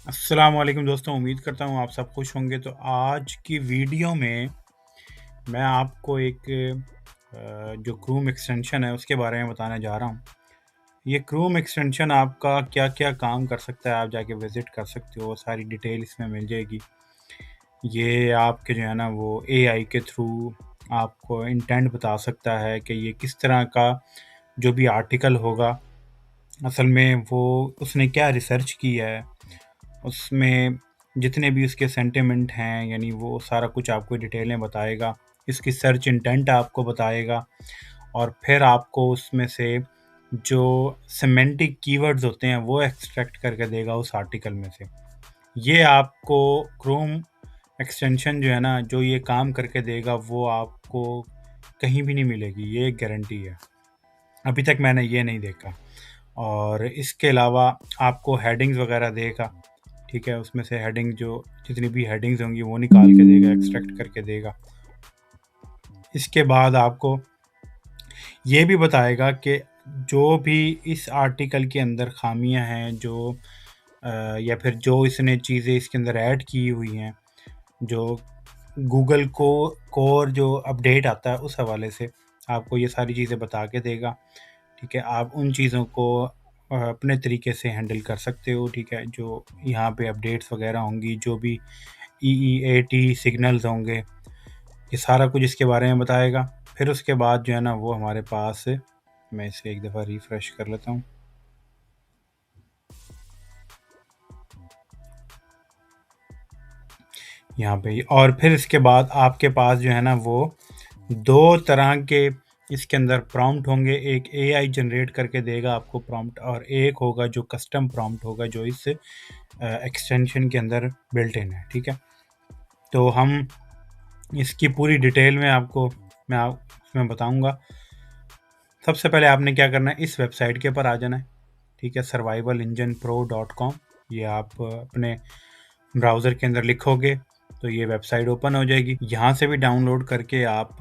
अस्सलाम वालेकुम दोस्तों, उम्मीद करता हूँ आप सब खुश होंगे। तो आज की वीडियो में मैं आपको एक जो क्रोम एक्सटेंशन है उसके बारे में बताने जा रहा हूँ। ये क्रोम एक्सटेंशन आपका क्या-क्या काम कर सकता है, आप जाके विज़िट कर सकते हो, सारी डिटेल इसमें मिल जाएगी। ये आपके जो है ना वो एआई के थ्रू आपको इंटेंट बता सकता है कि ये किस तरह का जो भी आर्टिकल होगा, असल में वो उसने क्या रिसर्च की है, उसमें जितने भी उसके सेंटिमेंट हैं, यानी वो सारा कुछ आपको डिटेल में बताएगा। इसकी सर्च इंटेंट आपको बताएगा और फिर आपको उसमें से जो सिमेंटिक कीवर्ड्स होते हैं वो एक्सट्रैक्ट करके देगा उस आर्टिकल में से। ये आपको क्रोम एक्सटेंशन जो है ना, जो ये काम करके देगा वो आपको कहीं भी नहीं मिलेगी, ये एक गारंटी है। अभी तक मैंने ये नहीं देखा। और इसके अलावा आपको हेडिंग्स वगैरह देगा, ठीक है? उसमें से हेडिंग जो जितनी भी हेडिंग्स होंगी वो निकाल के देगा, एक्सट्रैक्ट करके देगा। इसके बाद आपको ये भी बताएगा कि जो भी इस आर्टिकल के अंदर खामियां हैं, जो या फिर जो इसने चीज़ें इसके अंदर ऐड की हुई हैं, जो गूगल को कोर जो अपडेट आता है उस हवाले से आपको ये सारी चीज़ें बता के देगा, ठीक है? आप उन चीज़ों को अपने तरीके से हैंडल कर सकते हो, ठीक है? जो यहाँ पे अपडेट्स वगैरह होंगी, जो भी EEAT सिग्नल्स होंगे, ये सारा कुछ इसके बारे में बताएगा। फिर उसके बाद जो है ना वो हमारे पास, मैं इसे एक दफ़ा रिफ़्रेश कर लेता हूँ। यहाँ पे और फिर इसके बाद आपके पास जो है ना वो 2 तरह के इसके अंदर प्रॉम्प्ट होंगे। एक एआई जनरेट करके देगा आपको प्रॉम्प्ट, और एक होगा जो कस्टम प्रॉम्प्ट होगा जो इस एक्सटेंशन के अंदर बिल्ट इन है, ठीक है? तो हम इसकी पूरी डिटेल में आपको इसमें बताऊँगा। सबसे पहले आपने क्या करना है, इस वेबसाइट के ऊपर आ जाना है, ठीक है? survivalenginepro.com। ये आप अपने ब्राउज़र के अंदर लिखोगे तो ये वेबसाइट ओपन हो जाएगी। यहाँ से भी डाउनलोड करके आप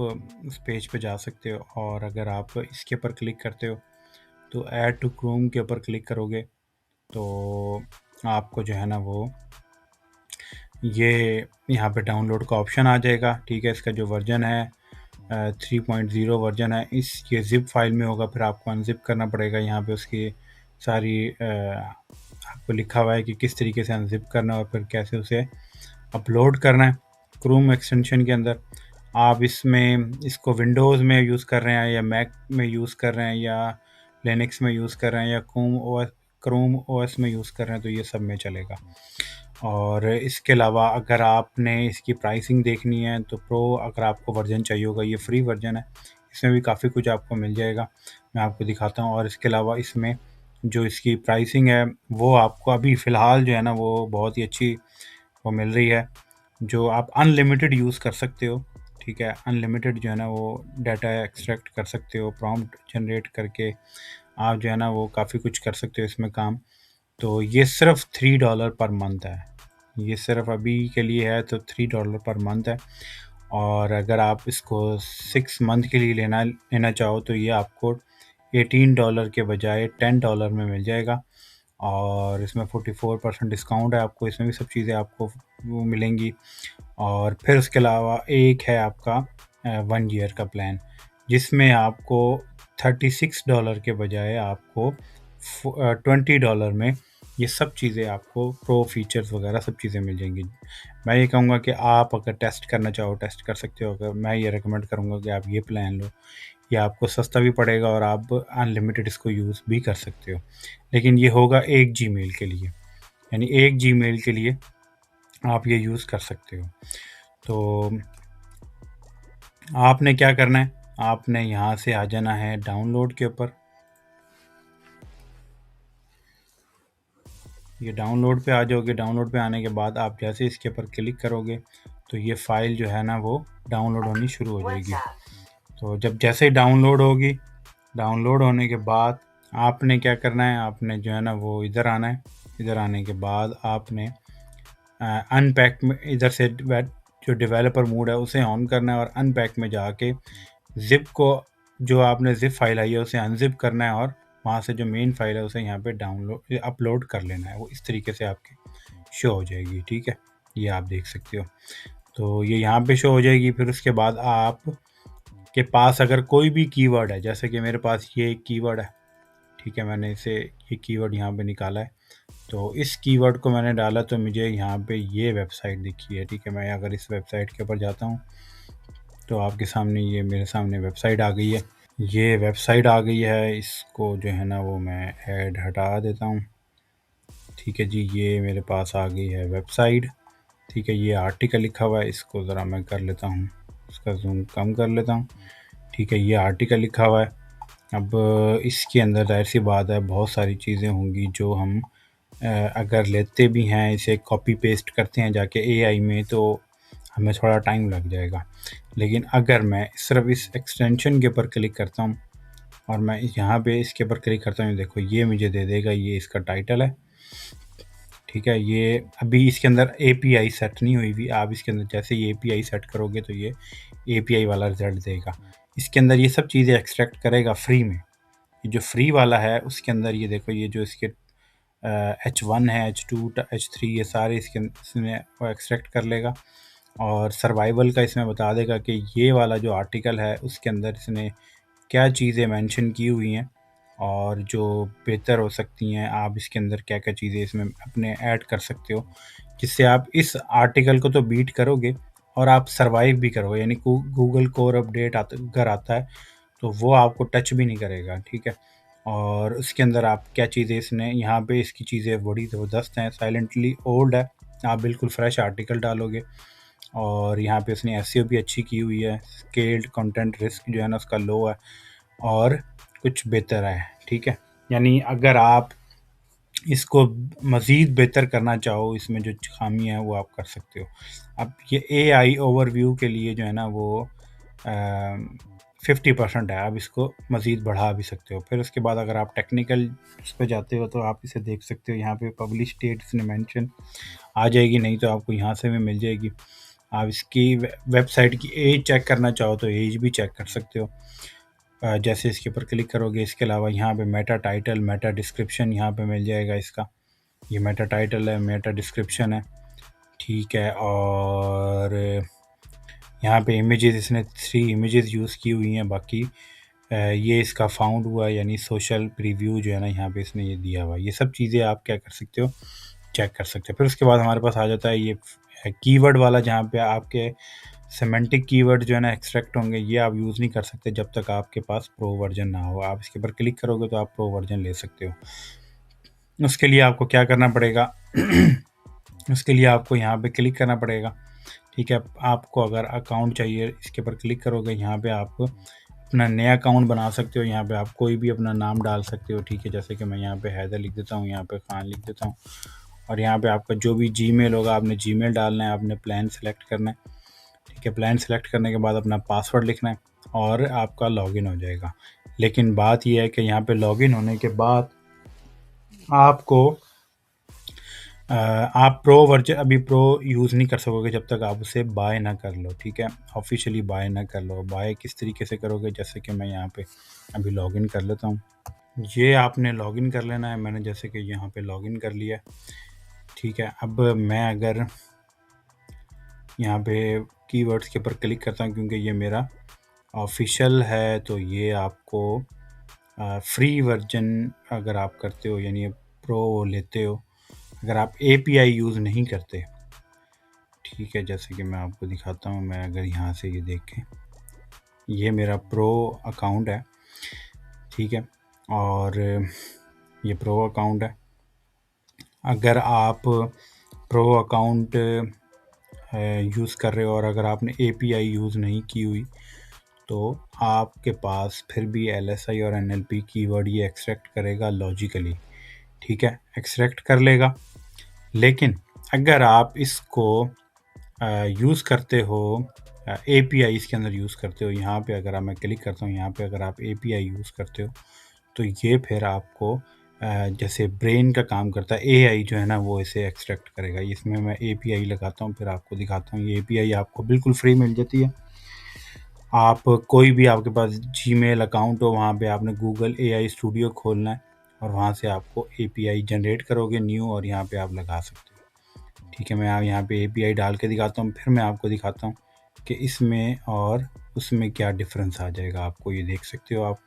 इस पेज पे जा सकते हो, और अगर आप इसके ऊपर क्लिक करते हो तो ऐड टू क्रोम के ऊपर क्लिक करोगे तो आपको जो है ना वो ये यहाँ पे डाउनलोड का ऑप्शन आ जाएगा, ठीक है? इसका जो वर्जन है 3.0 वर्जन है। ये ज़िप फाइल में होगा, फिर आपको अनज़िप करना पड़ेगा। यहाँ पे उसकी सारी आपको लिखा हुआ है कि किस तरीके से अनज़िप करना है और फिर कैसे उसे अपलोड करना है क्रोम एक्सटेंशन के अंदर। आप इसमें इसको विंडोज़ में यूज़ कर रहे हैं या मैक में यूज़ कर रहे हैं या लिनक्स में यूज़ कर रहे हैं या क्रोम ओएस में यूज़ कर रहे हैं, तो ये सब में चलेगा। और इसके अलावा अगर आपने इसकी प्राइसिंग देखनी है तो प्रो अगर आपको वर्जन चाहिए होगा, ये फ्री वर्जन है, इसमें भी काफ़ी कुछ आपको मिल जाएगा। मैं आपको दिखाता हूँ। और इसके अलावा इसमें जो इसकी प्राइसिंग है वो आपको अभी फ़िलहाल जो है ना वो बहुत ही अच्छी वो मिल रही है, जो आप अनलिमिटेड यूज़ कर सकते हो, ठीक है? अनलिमिटेड जो है ना वो डाटा एक्सट्रैक्ट कर सकते हो, प्रॉम्प्ट जनरेट करके आप जो है ना वो काफ़ी कुछ कर सकते हो इसमें काम। तो ये सिर्फ $3 पर मंथ है। ये सिर्फ अभी के लिए है तो $3 पर मंथ है। और अगर आप इसको 6 मंथ के लिए लेना चाहो तो ये आपको $18 के बजाय $10 में मिल जाएगा। और इसमें 44% डिस्काउंट है, आपको इसमें भी सब चीज़ें आपको वो मिलेंगी। और फिर उसके अलावा एक है आपका 1 ईयर का प्लान, जिसमें आपको $36 के बजाय आपको $20 में ये सब चीज़ें आपको प्रो फीचर्स वगैरह सब चीज़ें मिल जाएंगी। मैं ये कहूँगा कि आप अगर टेस्ट करना चाहो टेस्ट कर सकते हो। अगर मैं ये रिकमेंड करूँगा कि आप ये प्लान लो, ये आपको सस्ता भी पड़ेगा और आप अनलिमिटेड इसको यूज़ भी कर सकते हो। लेकिन ये होगा एक जीमेल के लिए, यानी एक जीमेल के लिए आप ये यूज़ कर सकते हो। तो आपने क्या करना है, आपने यहाँ से आ जाना है डाउनलोड के ऊपर। ये डाउनलोड पे आ जाओगे। डाउनलोड पे आने के बाद आप जैसे इसके ऊपर क्लिक करोगे तो ये फ़ाइल जो है ना वो डाउनलोड होनी शुरू हो जाएगी। तो जब जैसे ही डाउनलोड होगी, डाउनलोड होने के बाद आपने क्या करना है, आपने जो है ना वो इधर आना है। इधर आने के बाद आपने अनपैक में इधर से जो डेवलपर मोड है उसे ऑन करना है, और अनपैक में जाके ज़िप को जो आपने ज़िप फाइल आई है उसे अनज़िप करना है, और वहाँ से जो मेन फाइल है उसे यहाँ पे डाउनलोड अपलोड कर लेना है। वो इस तरीके से आपकी शो हो जाएगी। ठीक है, ये आप देख सकते हो। तो ये यहाँ पे शो हो जाएगी। फिर उसके बाद आप के पास अगर कोई भी कीवर्ड है, जैसे कि मेरे पास ये एक कीवर्ड है, ठीक है, मैंने इसे ये कीवर्ड यहाँ पे निकाला है। तो इस कीवर्ड को मैंने डाला तो मुझे यहाँ पे ये वेबसाइट दिखी है। ठीक है, मैं अगर इस वेबसाइट के ऊपर जाता हूँ तो आपके सामने ये मेरे सामने वेबसाइट आ गई है। ये वेबसाइट आ गई है, इसको जो है ना वो मैं ऐड हटा देता हूँ। ठीक है जी, ये मेरे पास आ गई है वेबसाइट। ठीक है, ये आर्टिकल लिखा हुआ है, इसको ज़रा मैं कर लेता हूँ, इसका जूम कम कर लेता हूँ। ठीक है, ये आर्टिकल लिखा हुआ है। अब इसके अंदर जाहिर सी बात है बहुत सारी चीज़ें होंगी जो हम अगर लेते भी हैं, इसे कॉपी पेस्ट करते हैं जाके एआई में, तो हमें थोड़ा टाइम लग जाएगा। लेकिन अगर मैं सिर्फ इस एक्सटेंशन के ऊपर क्लिक करता हूँ और मैं यहाँ पे इसके ऊपर क्लिक करता हूँ, देखो ये मुझे दे देगा, ये इसका टाइटल है। ठीक है, ये अभी इसके अंदर एपीआई सेट नहीं हुई हुई। आप इसके अंदर जैसे ही एपीआई सेट करोगे तो ये एपीआई वाला रिजल्ट देगा। इसके अंदर ये सब चीज़ें एक्सट्रैक्ट करेगा फ्री में। ये जो फ्री वाला है उसके अंदर ये देखो, ये जो इसके H1 है, H2, H3, ये सारे इसमें वो एक्सट्रैक्ट कर लेगा। और सर्वाइवल का इसमें बता देगा कि ये वाला जो आर्टिकल है उसके अंदर इसने क्या चीज़ें मेंशन की हुई हैं और जो बेहतर हो सकती हैं। आप इसके अंदर क्या क्या चीज़ें इसमें अपने ऐड कर सकते हो, जिससे आप इस आर्टिकल को तो बीट करोगे और आप सर्वाइव भी करोगे। यानी गूगल कोर अपडेट अगर आता है तो वो आपको टच भी नहीं करेगा। ठीक है, और उसके अंदर आप क्या चीज़ें इसने यहाँ पे इसकी चीज़ें बड़ी ज़बरदस्त हैं। साइलेंटली ओल्ड है, आप बिल्कुल फ्रेश आर्टिकल डालोगे। और यहाँ पे उसने एसईओ भी अच्छी की हुई है। स्केल्ड कंटेंट रिस्क जो है ना उसका लो है और कुछ बेहतर है। ठीक है, यानी अगर आप इसको मज़ीद बेहतर करना चाहो, इसमें जो खामी है वो आप कर सकते हो। अब ये एआई ओवरव्यू के लिए जो है ना वो 50% है, आप इसको मज़ीद बढ़ा भी सकते हो। फिर उसके बाद अगर आप टेक्निकल उस पर जाते हो तो आप इसे देख सकते हो। यहाँ पे पब्लिश डेट इसने मेंशन आ जाएगी, नहीं तो आपको यहाँ से भी मिल जाएगी। आप इसकी वेबसाइट की एज चेक करना चाहो तो एज भी चेक कर सकते हो। जैसे इसके ऊपर क्लिक करोगे, इसके अलावा यहाँ पे मेटा टाइटल, मेटा डिस्क्रिप्शन यहाँ पे मिल जाएगा इसका। ये मेटा टाइटल है, मेटा डिस्क्रिप्शन है। ठीक है, और यहाँ पे इमेजेस इसने 3 इमेजेस यूज़ की हुई हैं। बाकी ये इसका फाउंड हुआ है, यानी सोशल प्रीव्यू जो है ना यहाँ पे इसने ये दिया हुआ है। ये सब चीज़ें आप क्या कर सकते हो, चेक कर सकते हो। फिर उसके बाद हमारे पास आ जाता है ये कीवर्ड वाला, जहाँ पे आपके सेमेंटिक कीवर्ड जो है ना एक्सट्रैक्ट होंगे। ये आप यूज़ नहीं कर सकते जब तक आपके पास प्रो वर्जन ना हो। आप इसके ऊपर क्लिक करोगे तो आप प्रो वर्जन ले सकते हो। उसके लिए आपको क्या करना पड़ेगा उसके लिए आपको यहाँ पे क्लिक करना पड़ेगा। ठीक है, आपको अगर अकाउंट चाहिए, इसके ऊपर क्लिक करोगे, यहाँ पे आप अपना नया अकाउंट बना सकते हो। यहाँ पे आप कोई भी अपना नाम डाल सकते हो। ठीक है, जैसे कि मैं यहाँ पे हैदर लिख देता हूँ, यहाँ पे खान लिख देता हूँ। और यहाँ पे आपका जो भी जीमेल होगा, आपने जीमेल डालना है, आपने प्लान सेलेक्ट करना है। ठीक है, प्लान सेलेक्ट करने के बाद अपना पासवर्ड लिखना है और आपका लॉगिन हो जाएगा। लेकिन बात यह है कि यहाँ पे लॉगिन होने के बाद आपको आप प्रो वर्जन अभी प्रो यूज़ नहीं कर सकोगे जब तक आप उसे बाय ना कर लो। ठीक है, ऑफिशियली बाय ना कर लो। बाय किस तरीके से करोगे, जैसे कि मैं यहाँ पे अभी लॉगिन कर लेता हूँ। ये आपने लॉगिन कर लेना है। मैंने जैसे कि यहाँ पे लॉगिन कर लिया। ठीक है, अब मैं अगर यहाँ पे कीवर्ड्स के ऊपर क्लिक करता हूँ, क्योंकि ये मेरा ऑफिशियल है, तो ये आपको फ्री वर्जन अगर आप करते हो, यानी प्रो लेते हो, अगर आप एपीआई यूज़ नहीं करते। ठीक है, जैसे कि मैं आपको दिखाता हूँ। मैं अगर यहाँ से ये देखें, ये मेरा प्रो अकाउंट है। ठीक है, और ये प्रो अकाउंट है। अगर आप प्रो अकाउंट यूज़ कर रहे हो और अगर आपने एपीआई यूज़ नहीं की हुई तो आपके पास फिर भी एलएसआई और एनएलपी कीवर्ड ये एक्सट्रैक्ट करेगा लॉजिकली। ठीक है, एक्सट्रैक्ट कर लेगा। लेकिन अगर आप इसको यूज़ करते हो, एपीआई इसके अंदर यूज़ करते हो, यहाँ पे अगर मैं क्लिक करता हूँ, यहाँ पे अगर आप एपीआई यूज़ करते हो तो ये फिर आपको जैसे ब्रेन का काम करता है, एआई जो है ना वो इसे एक्सट्रैक्ट करेगा। इसमें मैं एपीआई लगाता हूँ, फिर आपको दिखाता हूँ। ये एपीआई आपको बिल्कुल फ्री मिल जाती है। आप कोई भी आपके पास जीमेल अकाउंट हो, वहाँ पे आपने गूगल एआई स्टूडियो खोलना है और वहाँ से आपको एपीआई जनरेट करोगे न्यू, और यहाँ पे आप लगा सकते हो। ठीक है, मैं यहाँ पे API डाल के दिखाता हूँ, फिर मैं आपको दिखाता हूँ कि इसमें और उसमें क्या डिफरेंस आ जाएगा। आपको ये देख सकते हो आप,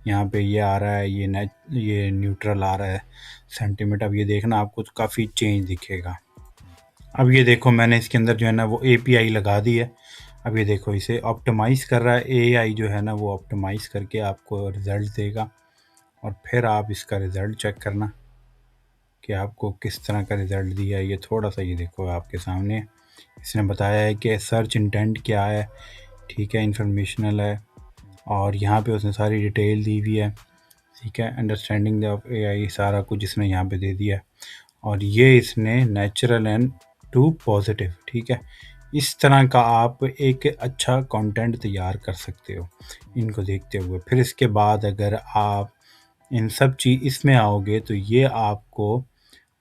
यहाँ पे ये आ रहा है, ये न्यूट्रल आ रहा है सेंटीमीटर। अब ये देखना आपको तो काफ़ी चेंज दिखेगा। अब ये देखो मैंने इसके अंदर जो है ना वो API लगा दी है। अब ये देखो इसे ऑप्टिमाइज़ कर रहा है AI जो है ना, वो ऑप्टिमाइज़ करके आपको रिज़ल्ट देगा। और फिर आप इसका रिज़ल्ट चेक करना कि आपको किस तरह का रिज़ल्ट दिया है। ये थोड़ा सा ये देखो आपके सामने इसने बताया है कि सर्च इंटेंट क्या है, ठीक है, इंफॉर्मेशनल है, और यहाँ पे उसने सारी डिटेल दी हुई है, ठीक है। अंडरस्टैंडिंग ऑफ AI सारा कुछ इसने यहाँ पे दे दिया है। और ये इसने नेचुरल एंड टू पॉजिटिव, ठीक है। इस तरह का आप एक अच्छा कंटेंट तैयार कर सकते हो इनको देखते हुए। फिर इसके बाद अगर आप इन सब चीज़ इसमें आओगे तो ये आपको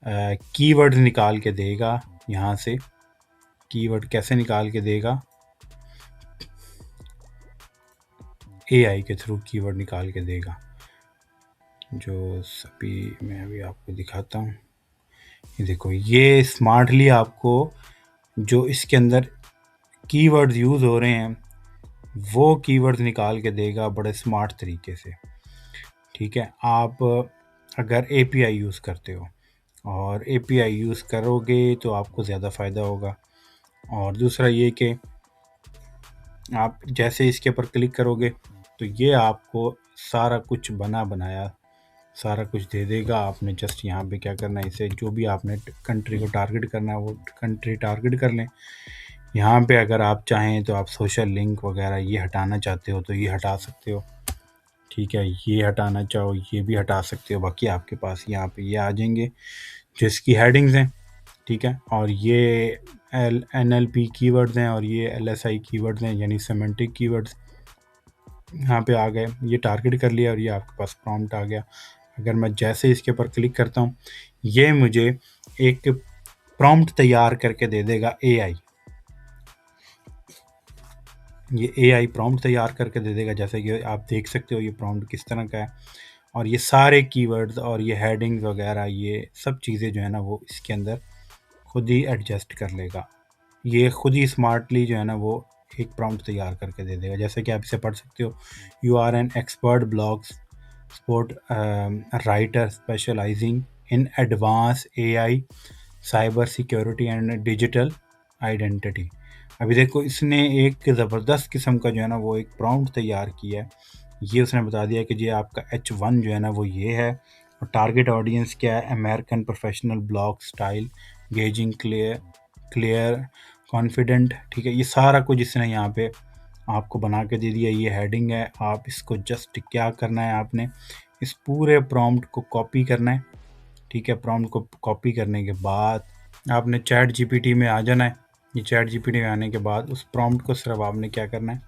कीवर्ड निकाल के देगा। यहाँ से कीवर्ड कैसे निकाल के देगा, AI के थ्रू कीवर्ड निकाल के देगा, जो सभी मैं अभी आपको दिखाता हूँ। ये देखो ये स्मार्टली आपको जो इसके अंदर कीवर्ड्स यूज़ हो रहे हैं वो कीवर्ड्स निकाल के देगा बड़े स्मार्ट तरीके से, ठीक है। आप अगर API यूज़ करते हो और API यूज़ करोगे तो आपको ज़्यादा फ़ायदा होगा। और दूसरा ये कि आप जैसे इसके ऊपर क्लिक करोगे तो ये आपको सारा कुछ बना बनाया सारा कुछ दे देगा। आपने जस्ट यहाँ पे क्या करना है, इसे जो भी आपने कंट्री को टारगेट करना है वो कंट्री टारगेट कर लें। यहाँ पे अगर आप चाहें तो आप सोशल लिंक वगैरह ये हटाना चाहते हो तो ये हटा सकते हो, ठीक है। ये हटाना चाहो ये भी हटा सकते हो। बाकी आपके पास यहाँ पे ये आ जाएंगे जो इसकी हेडिंग्स हैं, ठीक है। और ये NLP कीवर्ड्स हैं और ये LSI कीवर्ड्स हैं, यानी सेमेंटिक कीवर्ड्स यहाँ पे आ गए। ये टारगेट कर लिया और ये आपके पास प्रॉम्प्ट आ गया। अगर मैं जैसे इसके ऊपर क्लिक करता हूँ ये मुझे एक प्रॉम्प्ट तैयार करके दे देगा AI। ये AI प्रॉम्प्ट तैयार करके दे देगा, जैसे कि आप देख सकते हो ये प्रॉम्प्ट किस तरह का है। और ये सारे कीवर्ड्स और ये हेडिंग्स वगैरह ये सब चीज़ें जो है ना वो इसके अंदर खुद ही एडजस्ट कर लेगा। ये खुद ही स्मार्टली जो है ना वो एक प्रॉम्प्ट तैयार करके दे देगा। जैसे कि आप इसे पढ़ सकते हो, you are an expert blog sport writer specializing in advance AI cyber security and digital identity. अभी देखो इसने एक ज़बरदस्त किस्म का जो है ना वो एक प्रॉम्प्ट तैयार किया है। ये उसने बता दिया कि ये आपका H1 जो है ना वो ये है, और टारगेट ऑडियंस क्या है, American professional blog style engaging clear confident, ठीक है। ये सारा कुछ इसने यहाँ पे आपको बना के दे दिया। ये हेडिंग है, आप इसको जस्ट क्या करना है, आपने इस पूरे प्रॉम्प्ट को कॉपी करना है, ठीक है। प्रॉम्प्ट को कॉपी करने के बाद आपने ChatGPT में आ जाना है। ये ChatGPT में आने के बाद उस प्रॉम्प्ट को सिर्फ आपने क्या करना है,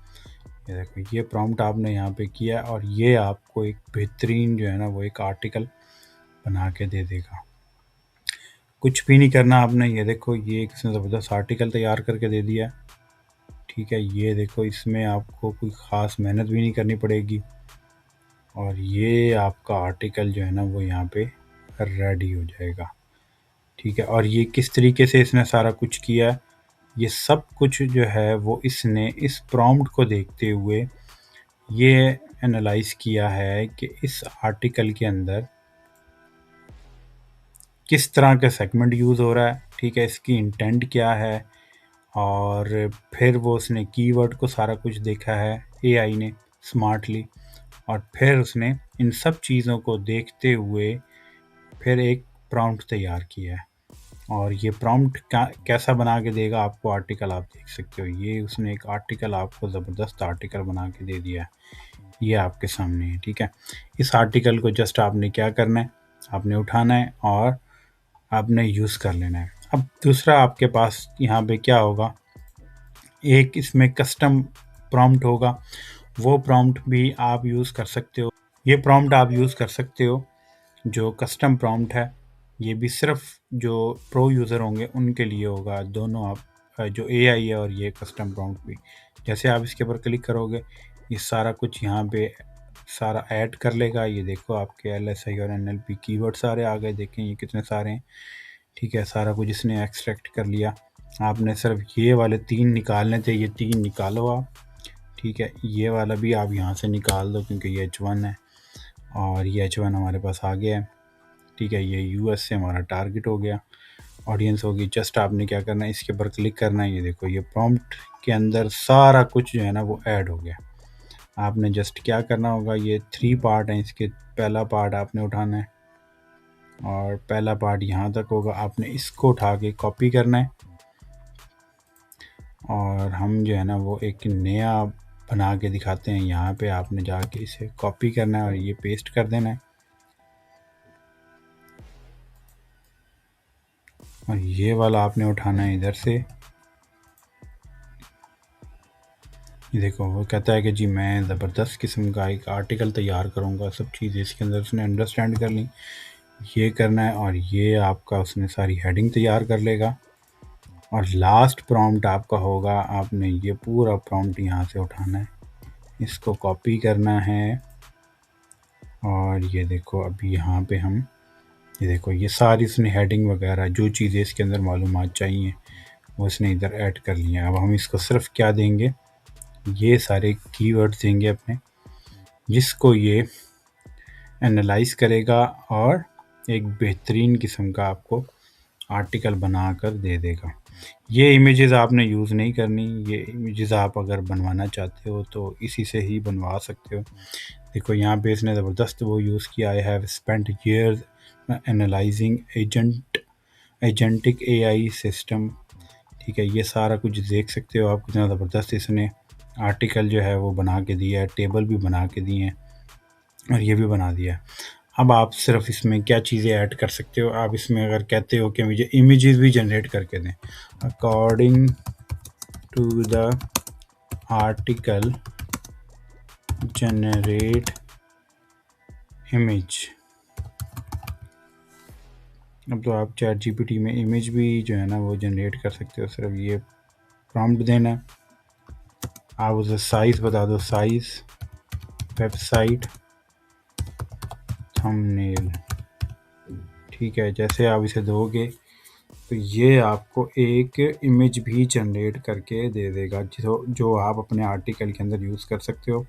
ये देखो ये प्रॉम्प्ट आपने यहाँ पे किया और ये आपको एक बेहतरीन जो है ना वो एक आर्टिकल बना के दे देगा। कुछ भी नहीं करना आपने, ये देखो ये एक ज़बरदस्त आर्टिकल तैयार करके दे दिया, ठीक है। ये देखो इसमें आपको कोई ख़ास मेहनत भी नहीं करनी पड़ेगी और ये आपका आर्टिकल जो है ना वो यहाँ पे रेडी हो जाएगा, ठीक है। और ये किस तरीके से इसने सारा कुछ किया है, ये सब कुछ जो है वो इसने इस प्रॉम्प्ट को देखते हुए ये एनालाइज किया है कि इस आर्टिकल के अंदर किस तरह का सेगमेंट यूज़ हो रहा है, ठीक है, इसकी इंटेंट क्या है। और फिर वो उसने कीवर्ड को सारा कुछ देखा है AI ने स्मार्टली, और फिर उसने इन सब चीज़ों को देखते हुए फिर एक प्रॉम्प्ट तैयार किया है। और ये प्रॉम्प्ट कैसा बना के देगा आपको आर्टिकल, आप देख सकते हो ये उसने एक आर्टिकल आपको ज़बरदस्त आर्टिकल बना के दे दिया है। ये आपके सामने है, ठीक है। इस आर्टिकल को जस्ट आपने क्या करना है, आपने उठाना है और आपने यूज़ कर लेना है। अब दूसरा आपके पास यहाँ पे क्या होगा, एक इसमें कस्टम प्रॉम्प्ट होगा, वो प्रॉम्प्ट भी आप यूज़ कर सकते हो। ये प्रॉम्प्ट आप यूज़ कर सकते हो जो कस्टम प्रॉम्प्ट है, ये भी सिर्फ जो प्रो यूज़र होंगे उनके लिए होगा। दोनों आप जो AI है और ये कस्टम प्रॉम्प्ट भी, जैसे आप इसके ऊपर क्लिक करोगे ये सारा कुछ यहाँ पे सारा ऐड कर लेगा। ये देखो आपके LSI और NLP कीवर्ड सारे आ गए, देखें ये कितने सारे हैं। ठीक है, सारा कुछ इसने एक्सट्रैक्ट कर लिया। आपने सिर्फ ये वाले 3 निकालने थे, ये 3 निकालो आप। ठीक है, ये वाला भी आप यहाँ से निकाल दो क्योंकि ये H1 है और ये H1 हमारे पास आ गया है। ठीक है, ये यूएस से हमारा टारगेट हो गया, ऑडियंस होगी। जस्ट आपने क्या करना है, इसके ऊपर क्लिक करना है। ये देखो, ये प्रॉम्प्ट के अंदर सारा कुछ जो है ना वो ऐड हो गया। आपने जस्ट क्या करना होगा, ये 3 पार्ट हैं इसके, पहला पार्ट आपने उठाना है और पहला पार्ट यहाँ तक होगा। आपने इसको उठा के कॉपी करना है और हम जो है ना वो एक नया बना के दिखाते हैं। यहाँ पे आपने जाके इसे कॉपी करना है और ये पेस्ट कर देना है और ये वाला आपने उठाना है इधर से। ये देखो, वो कहता है कि जी मैं ज़बरदस्त किस्म का एक आर्टिकल तैयार करूँगा। सब चीज़ें इसके अंदर उसने अंडरस्टैंड कर ली। ये करना है और ये आपका उसने सारी हेडिंग तैयार कर लेगा और लास्ट प्रॉम्प्ट आपका होगा, आपने ये पूरा प्रॉम्प्ट यहाँ से उठाना है, इसको कॉपी करना है और ये देखो अभी यहाँ पे हम ये देखो ये सारी उसने हेडिंग वगैरह जो चीज़ें इसके अंदर मालूमात चाहिए वो उसने इधर ऐड कर ली है। अब हम इसको सिर्फ क्या देंगे, ये सारे कीवर्ड्स देंगे अपने, जिसको ये एनालाइज करेगा और एक बेहतरीन किस्म का आपको आर्टिकल बना कर दे देगा। ये इमेजेस आपने यूज़ नहीं करनी, ये इमेजेस आप अगर बनवाना चाहते हो तो इसी से ही बनवा सकते हो। देखो यहाँ पे इसने ज़बरदस्त वो यूज़ किया, I have spent years analysing agentic AI system. ठीक है, ये सारा कुछ देख सकते हो आप कितना ज़बरदस्त इसने आर्टिकल जो है वो बना के दिया है, टेबल भी बना के दिए हैं और ये भी बना दिया है। अब आप सिर्फ इसमें क्या चीज़ें ऐड कर सकते हो, आप इसमें अगर कहते हो कि मुझे इमेजेस भी जनरेट करके दें, according to the article generate image. अब तो आप चैट जीपीटी में इमेज भी जो है ना वो जनरेट कर सकते हो, सिर्फ ये प्रॉम्प्ट देना है। आप उसे साइज़ बता दो, साइज़, वेबसाइट, थंबनेल। ठीक है, जैसे आप इसे दोगे तो ये आपको एक इमेज भी जनरेट करके दे देगा जो आप अपने आर्टिकल के अंदर यूज़ कर सकते हो।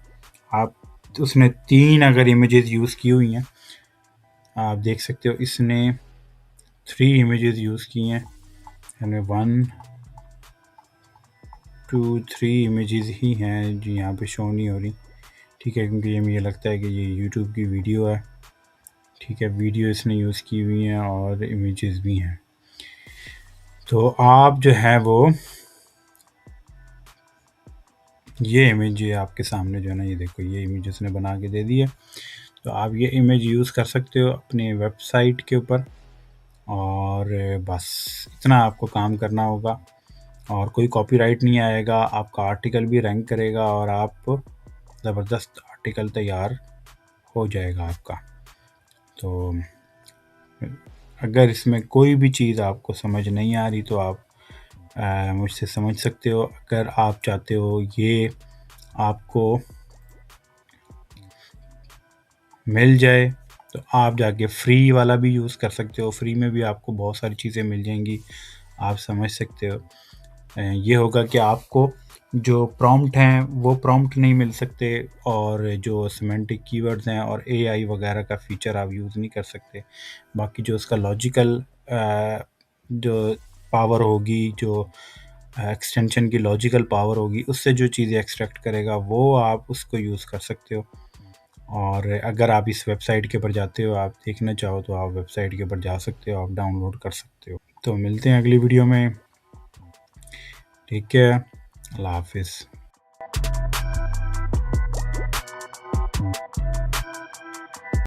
आप उसने 3 अगर इमेजेस यूज़ की हुई हैं, आप देख सकते हो इसने 3 इमेजेस यूज़ की हैं, यानी 1 2 3 इमेजेस ही हैं जो यहाँ पे शो नहीं हो रही। ठीक है, क्योंकि ये मुझे लगता है कि ये यूट्यूब की वीडियो है। ठीक है, वीडियो इसने यूज़ की हुई हैं और इमेजेस भी हैं। तो आप जो है वो ये इमेज ये आपके सामने जो है ना, ये देखो ये इमेज उसने बना के दे दी है। तो आप ये इमेज यूज़ कर सकते हो अपने वेबसाइट के ऊपर और बस इतना आपको काम करना होगा और कोई कॉपीराइट नहीं आएगा, आपका आर्टिकल भी रैंक करेगा और आप ज़बरदस्त आर्टिकल तैयार हो जाएगा आपका। तो अगर इसमें कोई भी चीज़ आपको समझ नहीं आ रही तो आप मुझसे समझ सकते हो। अगर आप चाहते हो ये आपको मिल जाए तो आप जाके फ्री वाला भी यूज़ कर सकते हो, फ्री में भी आपको बहुत सारी चीज़ें मिल जाएंगी, आप समझ सकते हो। ये होगा कि आपको जो प्रॉम्प्ट हैं वो प्रॉम्प्ट नहीं मिल सकते और जो सिमेंटिक कीवर्ड्स हैं और एआई वगैरह का फीचर आप यूज़ नहीं कर सकते। बाकी जो उसका लॉजिकल जो पावर होगी, जो एक्सटेंशन की लॉजिकल पावर होगी, उससे जो चीज़ें एक्सट्रैक्ट करेगा वो आप उसको यूज़ कर सकते हो। और अगर आप इस वेबसाइट के ऊपर जाते हो, आप देखना चाहो तो आप वेबसाइट के ऊपर जा सकते हो, आप डाउनलोड कर सकते हो। तो मिलते हैं अगली वीडियो में, ठीक है, अल्लाह हाफिज़।